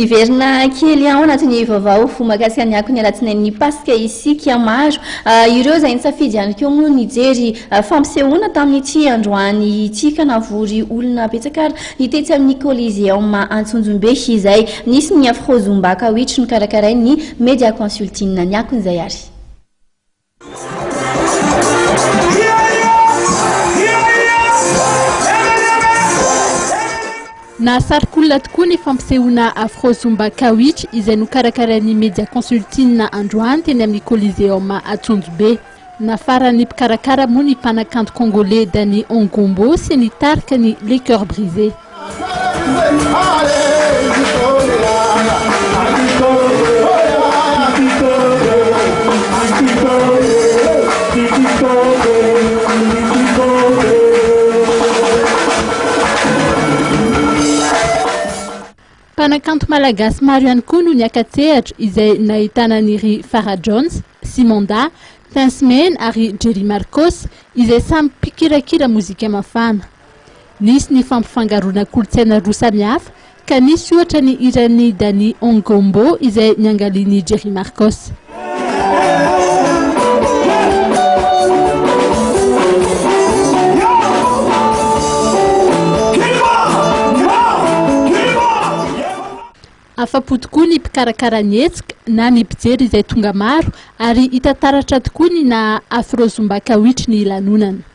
Iverina kely ao anatin'ny vaovao fomakasika ny ako ny alatsinain'ny pasika isika maro ireo izay nisafidy ihany koa moa nijery fampisehoana tamin'ity androany ity ka navory olona betsaka hitetsy amin'ny Coliseum Antsonjombe izay nisy ny Afro Zumba kawitry nokarakaray ny Media Consulting ny akon'izay ary. Nasarik'olona tokoa ny fampisehoana Afro Zumba kawitry izay nokarakarain'ny Media Consulting androany teny amin'ny Coliseum Antsonjombe. Nafaran'ny mpikarakara moa ny mpanakanto congolais Dany Ongombo sy ny tarika ny Les Cœurs Brisés. Mpanakanto malagasy maro ihany koa no niakatsehatra izay nahitana ny ry Farah Jones, Simonda, Tinsmen ary Jerry Marcos izay samy mpikirakira mozika mafana. Nisy ny fampifangaroana kolotsaina roa samihafa ka nisy ohatra ny hiran'ny Dany Ongombo izay niangalian'ny Jerry Marcos. Afa-po tokoa ny mpikarakara ny hetsika na ny mpijery izay tonga maro ary hitataratra tokoa ny na Afro Zumba kawitry ny lanonana.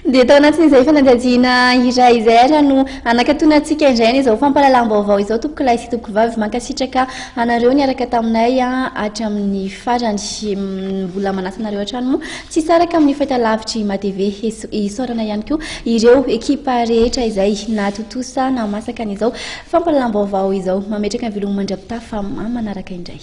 Dia tao anatin'izay fanadihadiana iray izay ary no anakatona antsika indray izao fampahalalam-baovao izao tompoko lahy sy tompoko vavy mankasitraka anareo niaraka taminay hatramin'ny farany mbola manasana hatrany moa tsy saraka amin'ny fahitalavitry MATV isorana ihany koa ireo ekipa rehetra izay natotosa namasaka an'izao fampahalalam-baovao izao mametraka ny vilogny mandrapita fa manaraka indray.